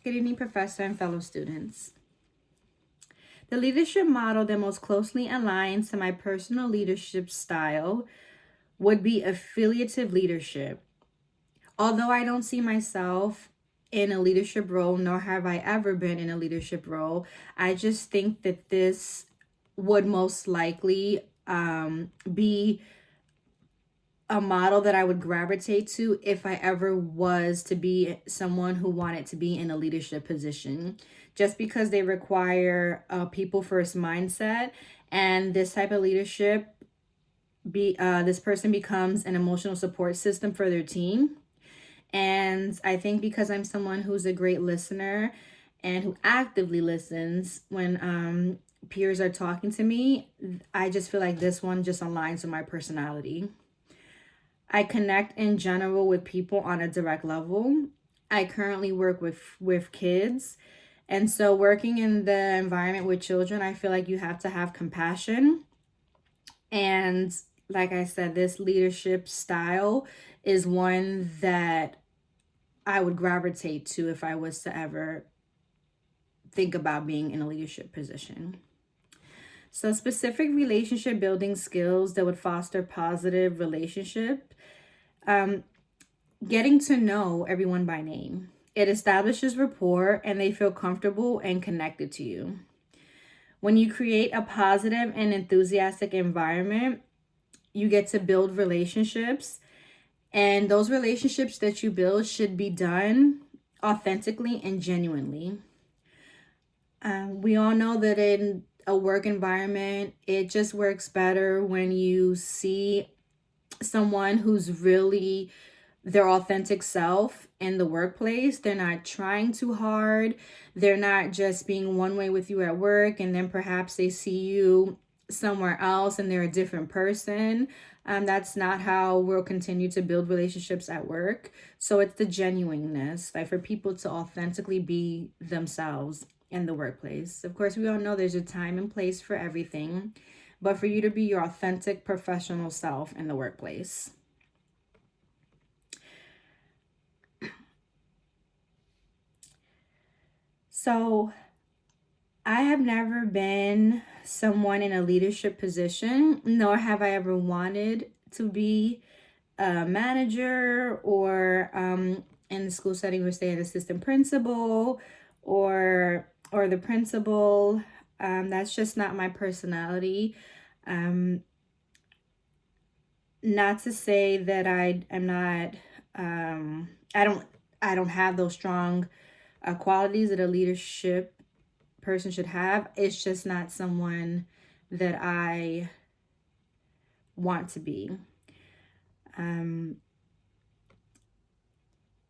Good evening, Professor and fellow students. The leadership model that most closely aligns to my personal leadership style would be affiliative leadership. Although I don't see myself in a leadership role, nor have I ever been in a leadership role, I just think that this would most likely be a model that I would gravitate to if I ever was to be someone who wanted to be in a leadership position, just because they require a people first mindset. And this type of leadership, this person becomes an emotional support system for their team. And I think because I'm someone who's a great listener and who actively listens when peers are talking to me, I just feel like this one just aligns with my personality. I connect in general with people on a direct level. I currently work with kids. And so working in the environment with children, I feel like you have to have compassion. And like I said, this leadership style is one that I would gravitate to if I was to ever think about being in a leadership position. So specific relationship building skills that would foster positive relationship. Getting to know everyone by name. It establishes rapport and they feel comfortable and connected to you. When you create a positive and enthusiastic environment, you get to build relationships. And those relationships that you build should be done authentically and genuinely. We all know that in a work environment, it just works better when you see someone who's really their authentic self in the workplace. They're not trying too hard. They're not just being one way with you at work and then perhaps they see you somewhere else and they're a different person. That's not how we'll continue to build relationships at work. So it's the genuineness, like for people to authentically be themselves in the workplace. Of course, we all know there's a time and place for everything, but for you to be your authentic professional self in the workplace. So I have never been someone in a leadership position, nor have I ever wanted to be a manager or in the school setting, we say an assistant principal or the principal. That's just not my personality. Not to say that I am not. I don't have those strong qualities that a leadership person should have. It's just not someone that I want to be.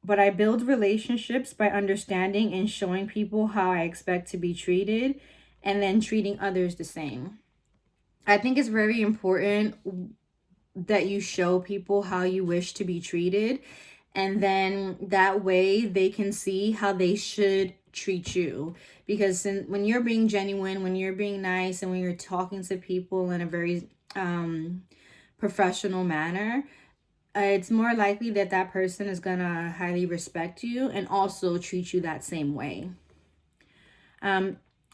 But I build relationships by understanding and showing people how I expect to be treated and then treating others the same. I think it's very important that you show people how you wish to be treated, and then that way they can see how they should treat you. Because when you're being genuine, when you're being nice, and when you're talking to people in a very professional manner, it's more likely that that person is gonna highly respect you and also treat you that same way.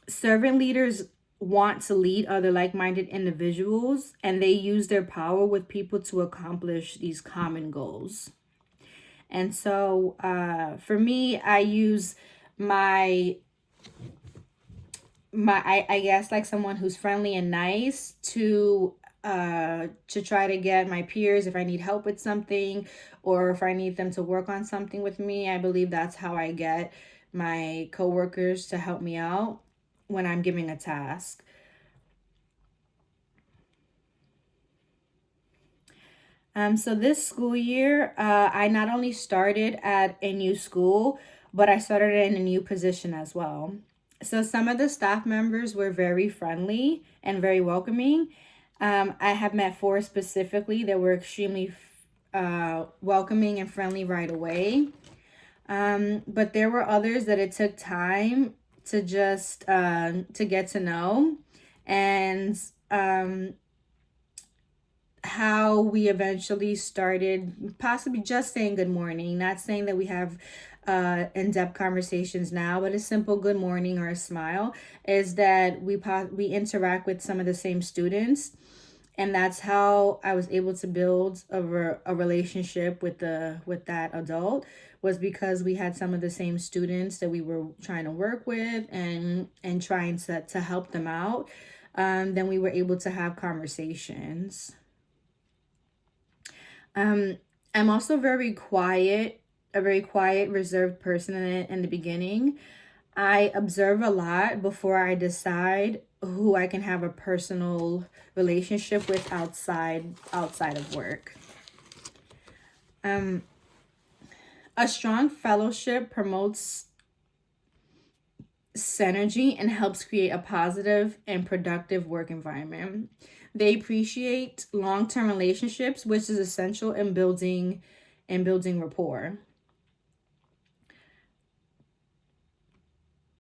Servant leaders want to lead other like-minded individuals, and they use their power with people to accomplish these common goals. And so for me, I use my I guess like someone who's friendly and nice to try to get my peers if I need help with something or if I need them to work on something with me. I believe that's how I get my coworkers to help me out when I'm giving a task. So this school year, I not only started at a new school, but I started in a new position as well. So some of the staff members were very friendly and very welcoming. I have met 4 specifically that were extremely welcoming and friendly right away. But there were others that it took time to just to get to know, and how we eventually started possibly just saying good morning, not saying that we have in-depth conversations now, but a simple good morning or a smile is that we interact with some of the same students, and that's how I was able to build a relationship with that adult, was because we had some of the same students that we were trying to work with and trying to help them out. Then we were able to have conversations. I'm also a very quiet, reserved person in the beginning. I observe a lot before I decide who I can have a personal relationship with outside of work. A strong fellowship promotes synergy and helps create a positive and productive work environment. They appreciate long-term relationships, which is essential in building rapport.